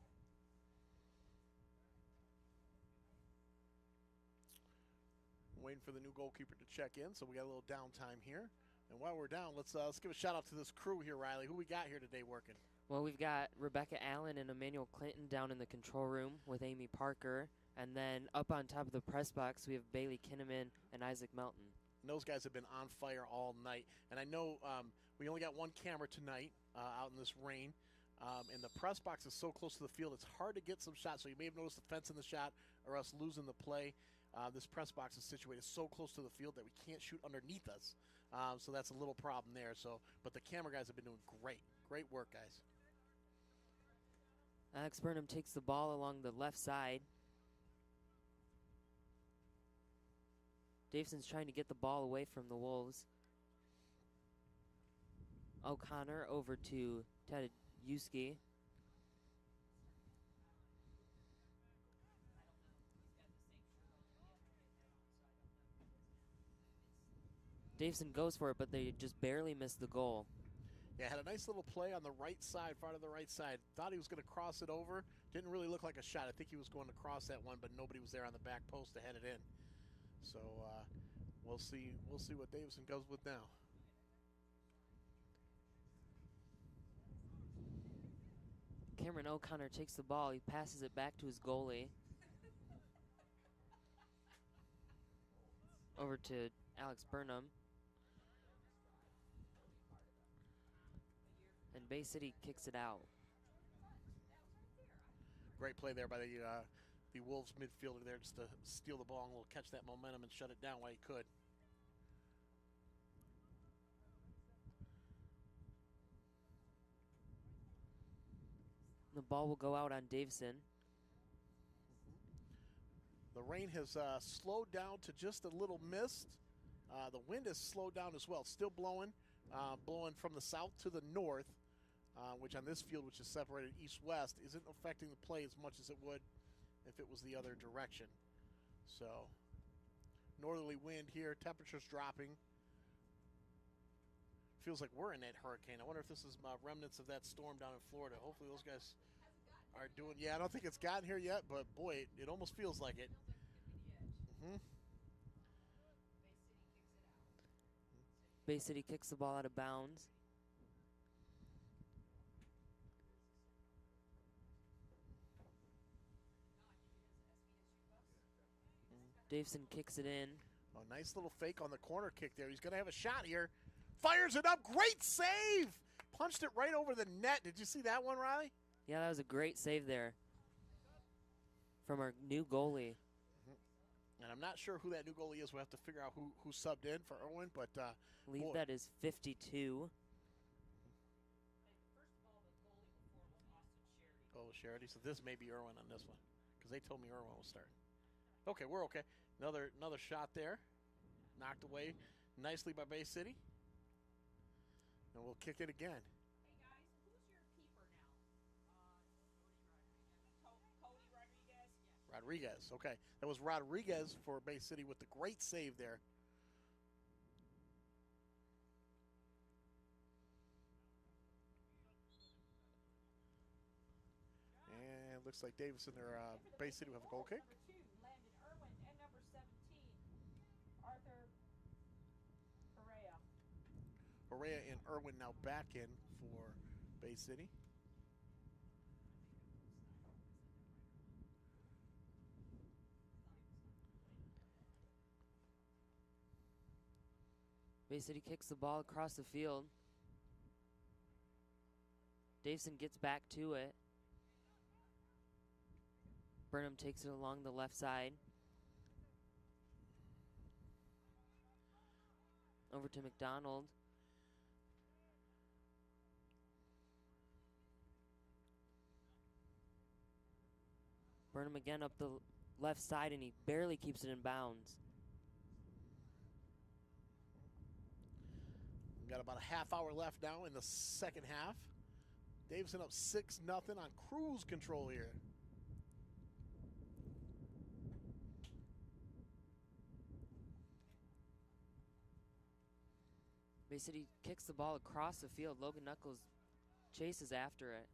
Waiting for the new goalkeeper to check in, so we got a little downtime here. And while we're down, let's give a shout out to this crew here, Riley. Who we got here today working? Well, we've got Rebecca Allen and Emmanuel Clinton down in the control room with Amy Parker. And then up on top of the press box, we have Bailey Kinnaman and Isaac Melton. And those guys have been on fire all night. And I know we only got one camera tonight out in this rain. And the press box is so close to the field, it's hard to get some shots. So you may have noticed the fence in the shot or us losing the play. This press box is situated so close to the field that we can't shoot underneath us. So that's a little problem there. But the camera guys have been doing great. Great work, guys. Alex Burnham takes the ball along the left side. Davison's trying to get the ball away from the Wolves. O'Connor over to Tadeuski. Davison goes for it, but they just barely missed the goal. Yeah, had a nice little play on the right side, far to the right side. Thought he was going to cross it over. Didn't really look like a shot. I think he was going to cross that one, but nobody was there on the back post to head it in. So we'll see what Davison goes with now. Cameron O'Connor takes the ball. He passes it back to his goalie. Over to Alex Burnham. And Bay City kicks it out. Great play there by the Wolves midfielder there just to steal the ball and we'll catch that momentum and shut it down while he could. The ball will go out on Davison. The rain has slowed down to just a little mist. The wind has slowed down as well. It's still blowing from the south to the north, which on this field, which is separated east-west, isn't affecting the play as much as it would if it was the other direction. So, northerly wind here, temperatures dropping. Feels like we're in that hurricane. I wonder if this is remnants of that storm down in Florida. Hopefully those guys are doing. Yeah, I don't think it's gotten here yet, but boy, it almost feels like it. Bay City kicks the ball out of bounds. Davison kicks it in. Oh, nice little fake on the corner kick there. He's going to have a shot here. Fires it up. Great save. Punched it right over the net. Did you see that one, Riley? Yeah, that was a great save there from our new goalie. And I'm not sure who that new goalie is. We'll have to figure out who subbed in for Irwin. But I believe that is 52. Oh, Sherry. So this may be Irwin on this one because they told me Irwin was starting. Okay, we're okay. Another shot there. Knocked away nicely by Bay City. And we'll kick it again. Hey guys, who's your keeper now? Cody Rodriguez? Yes. Rodriguez. Okay. That was Rodriguez for Bay City with the great save there. And looks like Davison or Bay City will have a goal kick. Number 2, Landon Irwin, and number 17, Arthur Perea. Perea and Irwin now back in for Bay City. Bay City kicks the ball across the field. Davison gets back to it. Burnham takes it along the left side. Over to McDonald. Burnham again up the left side, and he barely keeps it in bounds. We've got about a half hour left now in the second half. Davison up 6-0 on cruise control here. Bay City kicks the ball across the field. Logan Knuckles chases after it.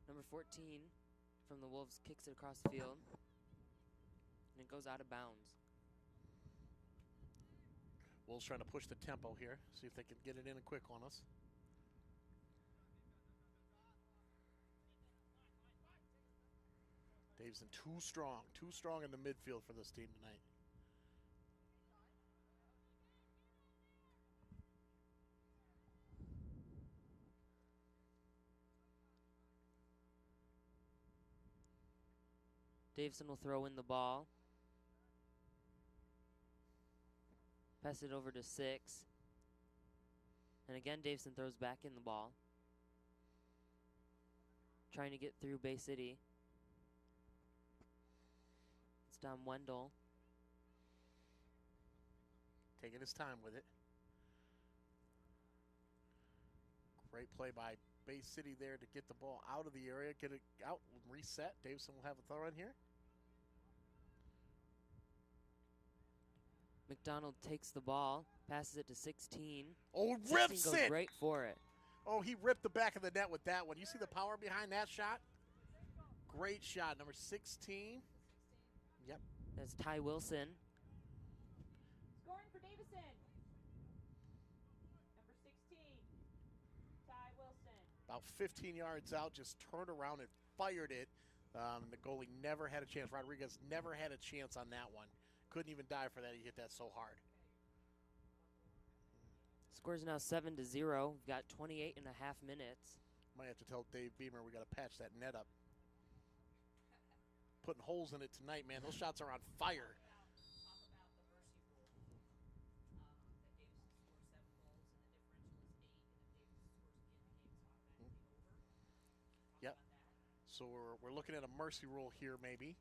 Number 14 from the Wolves kicks it across the field. And it goes out of bounds. Wolves trying to push the tempo here. See if they can get it in quick on us. Davison too strong in the midfield for this team tonight. Davison will throw in the ball. Pass it over to 6. And again, Davison throws back in the ball. Trying to get through Bay City. It's Dom Wendell. Taking his time with it. Great play by Bay City there to get the ball out of the area, get it out and reset. Davison will have a throw in here. McDonald takes the ball, passes it to 16. Oh, 16 rips goes it! right for it. Oh, he ripped the back of the net with that one. You see the power behind that shot? Great shot, number 16. Yep. That's Ty Wilson. Scoring for Davison. Number 16, Ty Wilson. About 15 yards out, just turned around and fired it. The goalie never had a chance. Rodriguez never had a chance on that one. Couldn't even dive for that. He hit that so hard. Score is now 7-0. We've got 28 and a half minutes. Might have to tell Dave Beamer we got to patch that net up. Putting holes in it tonight, man. Those shots are on fire. Yep. So we're looking at a mercy rule here, maybe.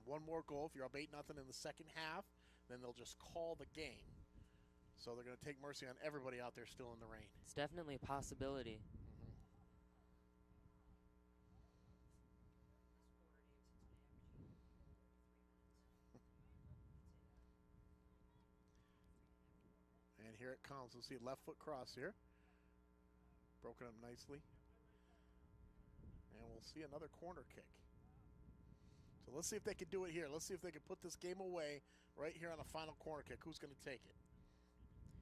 One more goal. If you're up 8-0 in the second half, then they'll just call the game. So they're going to take mercy on everybody out there still in the rain. It's definitely a possibility. And here it comes. We'll see left foot cross here. Broken up nicely. And we'll see another corner kick. So let's see if they can do it here. Let's see if they can put this game away right here on the final corner kick. Who's going to take it?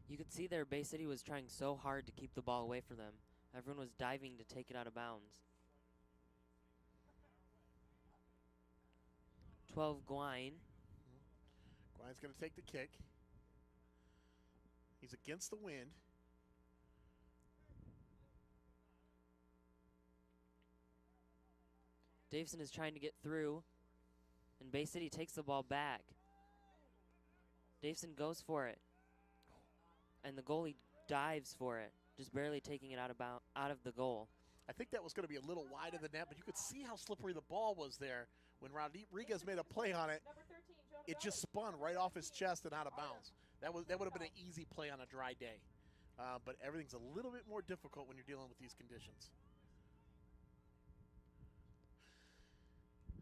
You could see there Bay City was trying so hard to keep the ball away from them. Everyone was diving to take it out of bounds. 12, Guine. Guine's going to take the kick. He's against the wind. Davison is trying to get through, and Bay City takes the ball back. Davison goes for it, and the goalie dives for it, just barely taking it out of the goal. I think that was going to be a little wide of the net, but you could see how slippery the ball was there. When Rodriguez made a play on it, Number 13, Joe it just spun right off his chest and out of bounds. That would have been an easy play on a dry day. But everything's a little bit more difficult when you're dealing with these conditions.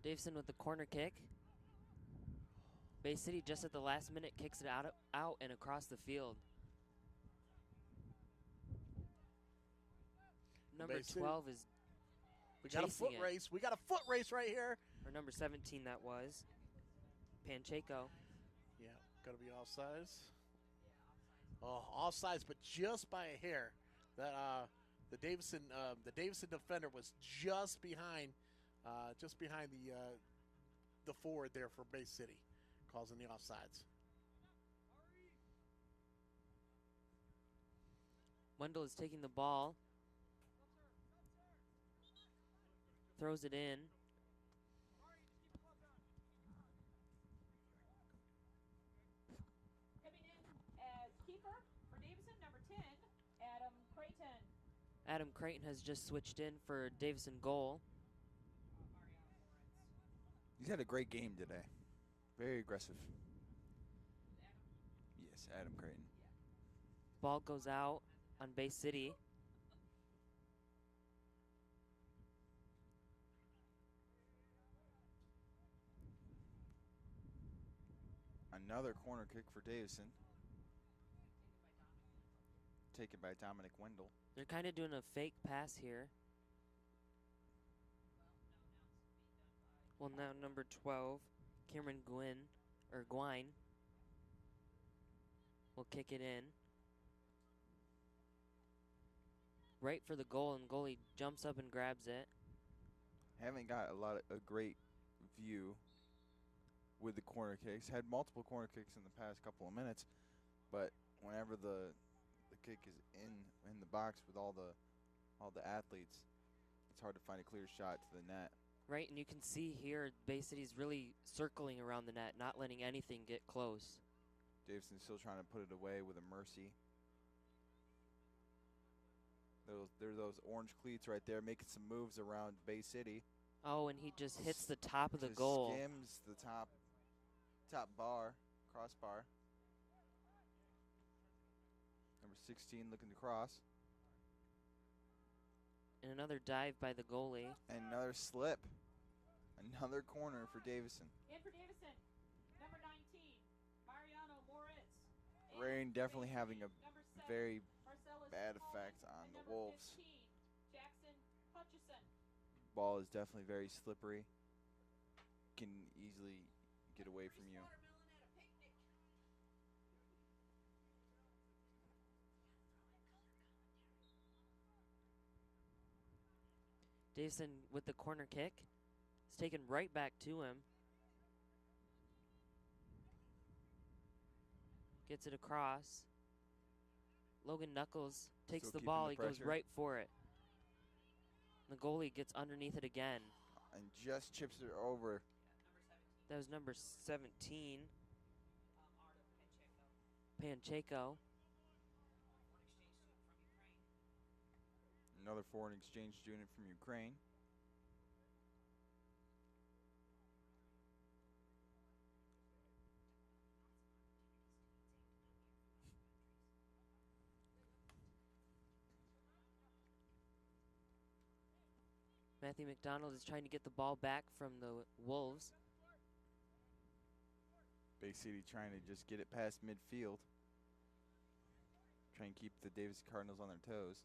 Davison with the corner kick. Bay City just at the last minute kicks it out and across the field. Number Bay City, 12 is we got a chasing foot it. race. We got a foot race right here. Or number 17 that was. Pancheco. Yeah, got to be offsides. Oh, offsides, but just by a hair. That the Davison defender was just behind the forward there for Bay City, causing the offsides. Wendell is taking the ball. Throws it in. coming in as keeper for Davison, number 10, Adam Creighton. Adam Creighton has just switched in for Davison goal. He's had a great game today. Very aggressive. Yes, Adam Creighton. Ball goes out on Bay City. Another corner kick for Davison. Taken by Dominic Wendell. They're kind of doing a fake pass here. Well, now number 12, Cameron Guine will kick it in. Right for the goal, and goalie jumps up and grabs it. Haven't got a great view with the corner kicks. Had multiple corner kicks in the past couple of minutes, but whenever the kick is in the box with all the athletes, it's hard to find a clear shot to the net. Right, and you can see here Bay City's really circling around the net, not letting anything get close. Davison's still trying to put it away with a mercy. There's those orange cleats right there making some moves around Bay City. Oh, and he just hits the top of the Just goal. skims the top bar, crossbar. Number 16 looking to cross. And another dive by the goalie. And another slip. Another corner for Davison. In for Davison, number 19, Mariano Moritz. In Rain for definitely Bay having City, a number 7, very Marcellus bad Cullen, effect on and the number Wolves. 15, Jackson Hutchison. Ball is definitely very slippery. Can easily get away from you. Davison with the corner kick. It's taken right back to him. Gets it across. Logan Knuckles takes Still the keeping ball. the He goes pressure. right for it. The goalie gets underneath it again. And just chips it over. That was number 17. Pancheko. Another foreign exchange student from Ukraine. Matthew McDonald is trying to get the ball back from the Wolves. Bay City trying to just get it past midfield. Try and keep the Davison Cardinals on their toes.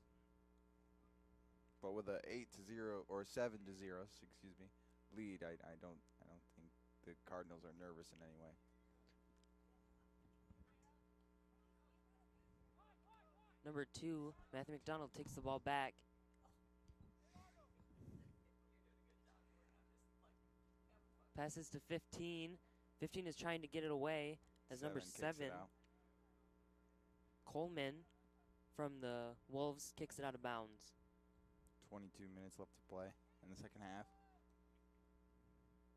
But with a 8-0 or 7-0, excuse me, lead, I don't think the Cardinals are nervous in any way. Number 2, Matthew McDonald takes the ball back. Passes to 15. 15 is trying to get it away as number Kicks it 7, out. Coleman from the Wolves, kicks it out of bounds. 22 minutes left to play in the second half.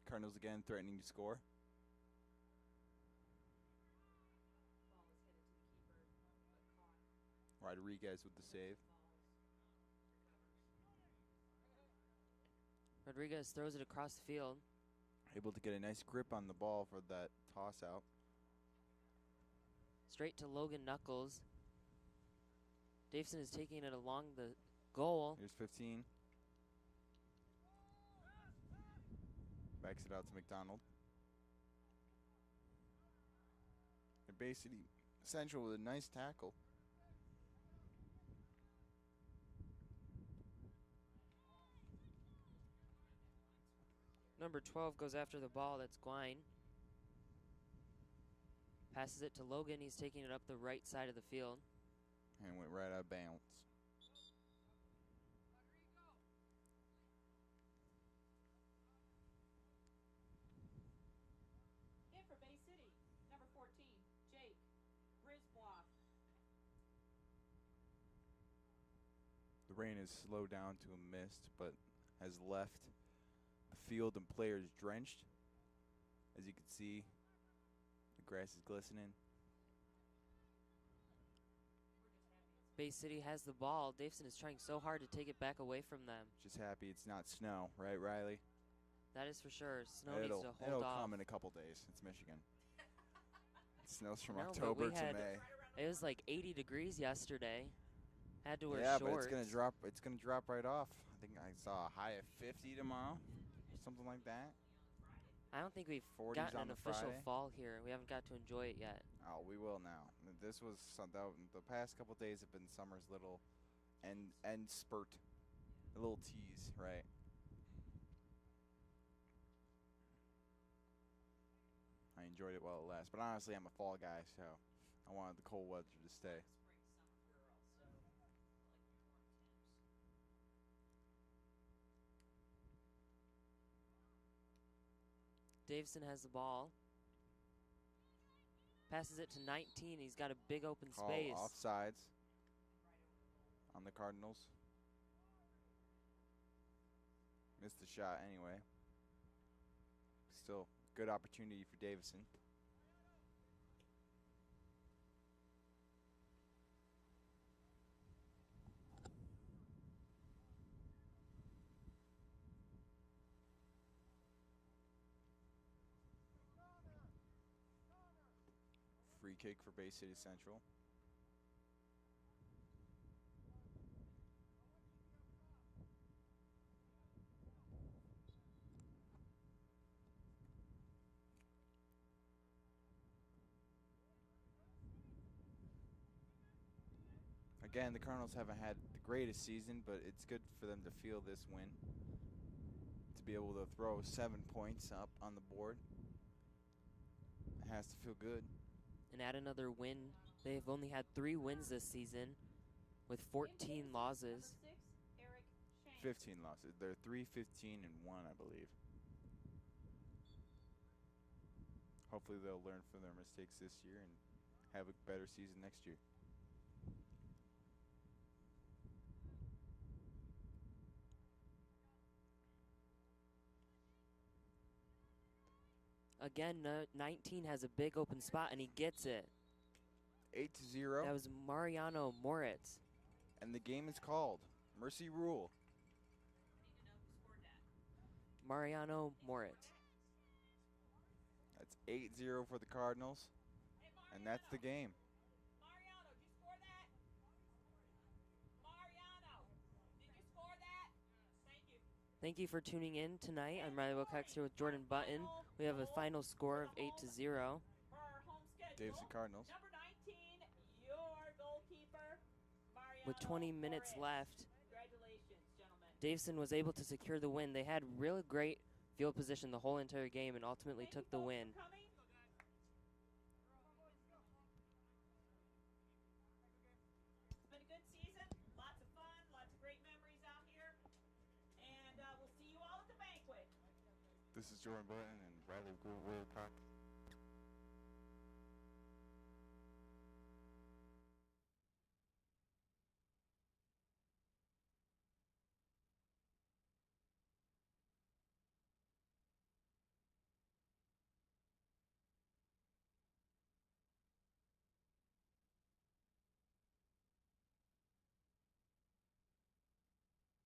Cardinals again threatening to score. Rodriguez with the save. Rodriguez throws it across the field. Able to get a nice grip on the ball for that toss out. Straight to Logan Knuckles. Davison is taking it along the goal. Here's 15. Backs it out to McDonald. And Bay City Central with a nice tackle. Number 12 goes after the ball. That's Gwine. Passes it to Logan. He's taking it up the right side of the field. And went right out of bounds. In for Bay City, number 14, Jake Brisbois. The rain has slowed down to a mist, but has left the field and players drenched. As you can see, the grass is glistening. Bay City has the ball. Davison is trying so hard to take it back away from them. Just happy it's not snow, right, Riley? That is for sure. Snow it'll needs to hold off. come in a couple days. It's Michigan. It snows from No, but October we to had- May. It was like 80 degrees yesterday. Had to wear Yeah, shorts. but it's gonna drop. It's gonna drop right off. I think I saw a high of 50 tomorrow, something like that. I don't think we've 40s gotten on an the official Friday. fall here. We haven't got to enjoy it yet. Oh, we will now. This was the past couple days have been summer's little end spurt, a little tease, right? I enjoyed it while it lasted, but honestly, I'm a fall guy, so I wanted the cold weather to stay. Davison has the ball. Passes it to 19. He's got a big open Call space. offsides on the Cardinals. Missed the shot anyway. still good opportunity for Davison. Free kick for Bay City Central. Again, the Cardinals haven't had the greatest season, but it's good for them to feel this win. To be able to throw 7 points up on the board. It has to feel good. And add another win. They've only had 3 wins this season with 14 losses. 15 losses. They're 3-15-1, I believe. Hopefully they'll learn from their mistakes this year and have a better season next year. Again, 19 has a big open spot, and he gets it. 8-0. That was Mariano Moritz. And the game is called. Mercy rule. Mariano Moritz. That's 8-0 for the Cardinals. And that's the game. Mariano, did you score that? Mariano, did you score that? Thank you. Thank you for tuning in tonight. I'm Riley Wilcox here with Jordan Button. We have a final score of 8-0. For our home schedule, Davison Cardinals. number 19, your goalkeeper, Mariano With 20 minutes Moritz. left, Congratulations, gentlemen. Davison was able to secure the win. They had really great field position the whole entire game and ultimately Thank you took the folks win. for coming. It's been a good season, lots of fun, lots of great memories out here, and we'll see you all at the banquet. This is Jordan Button and Riley Wilcox